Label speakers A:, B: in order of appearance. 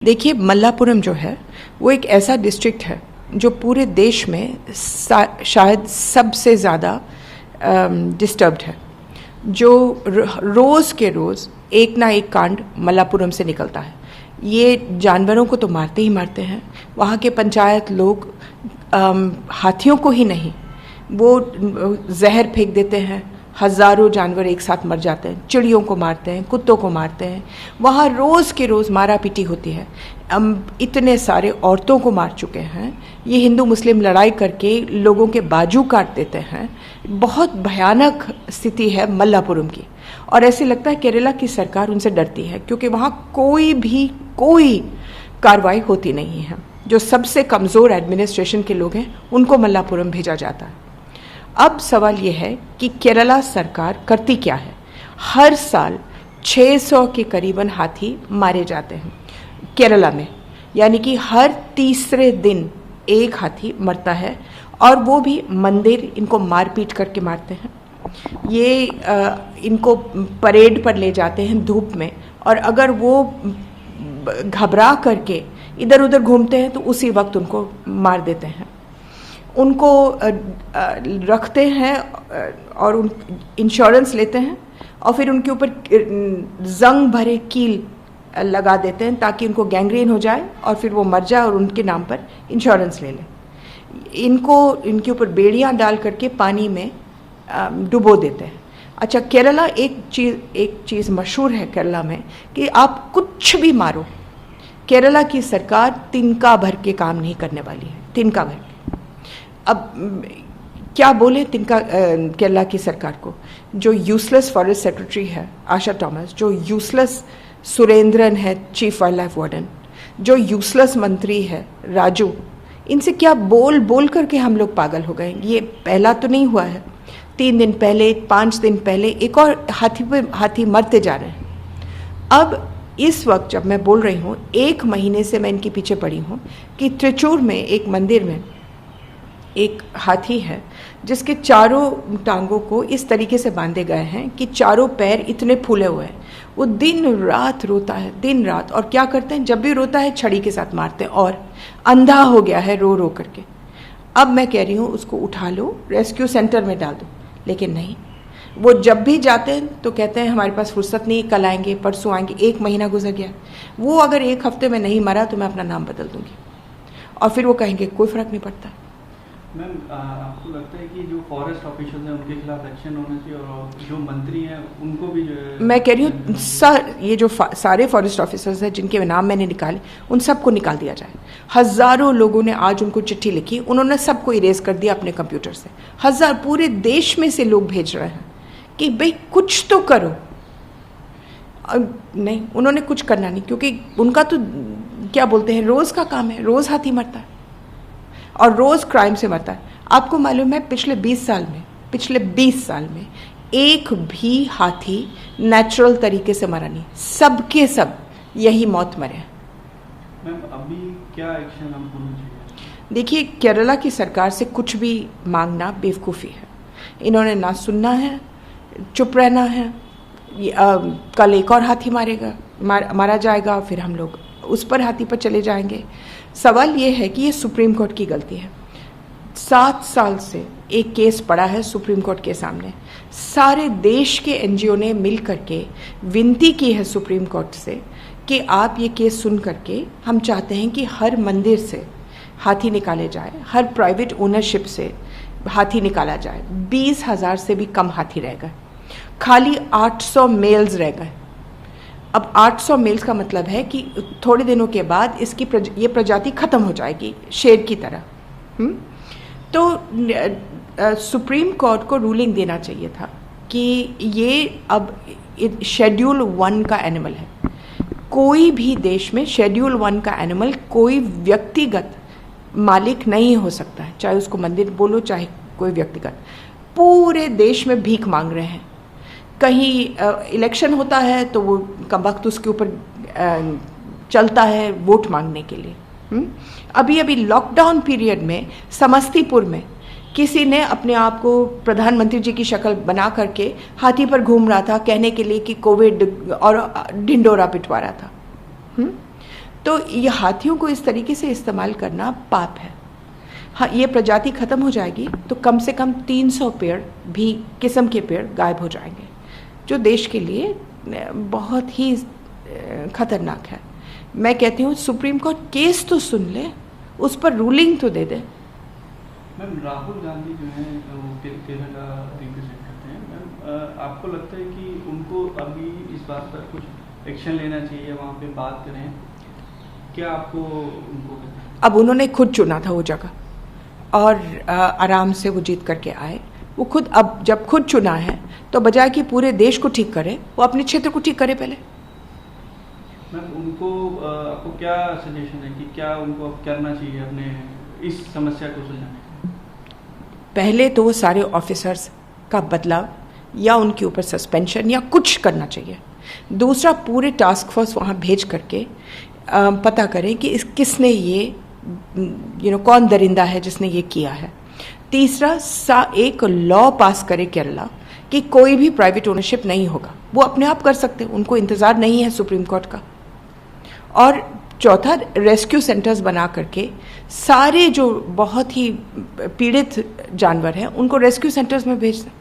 A: देखिए, मल्लापुरम जो है वो एक ऐसा डिस्ट्रिक्ट है जो पूरे देश में शायद सबसे ज़्यादा डिस्टर्ब्ड है, जो रोज़ के रोज़ एक ना एक कांड मल्लापुरम से निकलता है। ये जानवरों को तो मारते ही मारते हैं। वहाँ के पंचायत लोग हाथियों को ही नहीं, वो जहर फेंक देते हैं, हज़ारों जानवर एक साथ मर जाते हैं, चिड़ियों को मारते हैं, कुत्तों को मारते हैं। वहाँ रोज़ के रोज़ मारा पीटी होती है। इतने सारे औरतों को मार चुके हैं। ये हिंदू मुस्लिम लड़ाई करके लोगों के बाजू काट देते हैं। बहुत भयानक स्थिति है मल्लापुरम की, और ऐसे लगता है केरला की सरकार उनसे डरती है, क्योंकि वहाँ कोई कार्रवाई होती नहीं है। जो सबसे कमज़ोर एडमिनिस्ट्रेशन के लोग हैं उनको मल्लापुरम भेजा जाता है। अब सवाल ये है कि केरला सरकार करती क्या है। हर साल 600 के करीबन हाथी मारे जाते हैं केरला में, यानी कि हर तीसरे दिन एक हाथी मरता है, और वो भी मंदिर इनको मारपीट करके मारते हैं। ये इनको परेड पर ले जाते हैं धूप में, और अगर वो घबरा करके इधर उधर घूमते हैं तो उसी वक्त उनको मार देते हैं। उनको रखते हैं और उन इंश्योरेंस लेते हैं, और फिर उनके ऊपर जंग भरे कील लगा देते हैं ताकि उनको गैंग्रीन हो जाए और फिर वो मर जाए और उनके नाम पर इंश्योरेंस ले लें। इनके ऊपर बेड़ियां डाल करके पानी में डुबो देते हैं। अच्छा, केरला एक चीज़ मशहूर है केरला में कि आप कुछ भी मारो, केरला की सरकार तिनका भर के काम नहीं करने वाली है, तिनका भर के। अब क्या बोले तिनका केरला की सरकार को। जो यूजलेस फॉरेस्ट सेक्रेटरी है आशा टॉमस, जो यूजलेस सुरेंद्रन है चीफ वाइल्ड लाइफ वार्डन, जो यूजलेस मंत्री है राजू, इनसे क्या बोल करके हम लोग पागल हो गए। ये पहला तो नहीं हुआ है, 3 दिन पहले 5 दिन पहले एक और हाथी मरते जा रहे हैं। अब इस वक्त जब मैं बोल रही हूँ, 1 महीने से मैं इनके पीछे पड़ी हूँ कि त्रिचूर में एक मंदिर में एक हाथी है जिसके चारों टांगों को इस तरीके से बांधे गए हैं कि चारों पैर इतने फूले हुए हैं। वो दिन रात रोता है, दिन रात, और क्या करते हैं, जब भी रोता है छड़ी के साथ मारते हैं, और अंधा हो गया है रो करके। अब मैं कह रही हूँ उसको उठा लो, रेस्क्यू सेंटर में डाल दो, लेकिन नहीं। वो जब भी जाते हैं तो कहते हैं हमारे पास फुर्सत नहीं, कल आएंगे, परसों आएंगे। 1 महीना गुजर गया। वो अगर 1 हफ्ते में नहीं मरा तो मैं अपना नाम बदल दूंगी, और फिर वो कहेंगे कोई फर्क नहीं पड़ता।
B: मैम, आपको लगता है कि जो फॉरेस्ट ऑफिसर्स हैं उनके खिलाफ एक्शन होना चाहिए, और जो मंत्री हैं उनको भी
A: मैं कह रही हूँ सर, ये जो सारे फॉरेस्ट ऑफिसर्स हैं जिनके नाम मैंने निकाले, उन सबको निकाल दिया जाए। हज़ारों लोगों ने आज उनको चिट्ठी लिखी, उन्होंने सबको इरेज कर दिया अपने कंप्यूटर से। पूरे देश में से लोग भेज रहे हैं कि भाई कुछ तो करो। नहीं, उन्होंने कुछ करना नहीं, क्योंकि उनका तो क्या बोलते हैं, रोज़ का काम है, रोज़ हाथी मरता है और रोज़ क्राइम से मरता है। आपको मालूम है पिछले 20 साल में एक भी हाथी नेचुरल तरीके से मरा नहीं, सबके सब यही मौत मरे हैं।
B: मैम, अभी क्या एक्शन हमको होना चाहिए?
A: देखिए, केरला की सरकार से कुछ भी मांगना बेवकूफ़ी है। इन्होंने ना सुनना है, चुप रहना है। कल एक और हाथी मारा जाएगा, फिर हम लोग उस पर हाथी पर चले जाएंगे। सवाल ये है कि ये सुप्रीम कोर्ट की गलती है। 7 साल से एक केस पड़ा है सुप्रीम कोर्ट के सामने। सारे देश के एनजीओ ने मिल करके विनती की है सुप्रीम कोर्ट से कि आप ये केस सुन करके, हम चाहते हैं कि हर मंदिर से हाथी निकाले जाए, हर प्राइवेट ओनरशिप से हाथी निकाला जाए। 20,000 से भी कम हाथी रह गए, खाली 800 मेल्स रह गए। अब 800 मेल्स का मतलब है कि थोड़े दिनों के बाद इसकी ये प्रजाति खत्म हो जाएगी, शेर की तरह। तो सुप्रीम कोर्ट को रूलिंग देना चाहिए था कि ये अब शेड्यूल 1 का एनिमल है। कोई भी देश में शेड्यूल 1 का एनिमल कोई व्यक्तिगत मालिक नहीं हो सकता है, चाहे उसको मंदिर बोलो चाहे कोई व्यक्तिगत। पूरे देश में भीख मांग रहे हैं। कहीं इलेक्शन होता है तो वो कमबख्त उसके ऊपर चलता है वोट मांगने के लिए। अभी लॉकडाउन पीरियड में समस्तीपुर में किसी ने अपने आप को प्रधानमंत्री जी की शक्ल बना करके हाथी पर घूम रहा था, कहने के लिए कि कोविड, और ढिंडोरा पिटवा रहा था। तो ये हाथियों को इस तरीके से इस्तेमाल करना पाप है। हाँ, ये प्रजाति ख़त्म हो जाएगी तो कम से कम 300 पेड़ भी किस्म के पेड़ गायब हो जाएंगे, जो देश के लिए बहुत ही खतरनाक है। मैं कहती हूँ सुप्रीम कोर्ट केस तो सुन ले, उस पर रूलिंग तो दे दे।
B: मैम, राहुल गांधी जो है वो केरला रिप्रेजेंट करते हैं। मैम, आपको लगता है कि उनको अभी इस बात पर कुछ एक्शन लेना चाहिए, वहाँ पे बात करें? क्या आपको उनको
A: अब उन्होंने खुद चुना था वो जगह और आराम से वो जीत करके आए। वो खुद, अब जब खुद चुना है तो बजाय कि पूरे देश को ठीक करे, वो अपने क्षेत्र को ठीक करे पहले।
B: मैम, उनको आपको क्या सजेशन है कि क्या उनको अब करना चाहिए अपने इस समस्या को सुलझाने?
A: पहले तो वो सारे ऑफिसर्स का बदलाव या उनके ऊपर सस्पेंशन या कुछ करना चाहिए। दूसरा, पूरे टास्क फोर्स वहाँ भेज करके पता करें कि किसने ये कौन दरिंदा है जिसने ये किया है। तीसरा, एक लॉ पास करे केरला कि कोई भी प्राइवेट ओनरशिप नहीं होगा, वो अपने आप कर सकते हैं, उनको इंतज़ार नहीं है सुप्रीम कोर्ट का। और चौथा, रेस्क्यू सेंटर्स बना करके सारे जो बहुत ही पीड़ित जानवर हैं उनको रेस्क्यू सेंटर्स में भेज दें।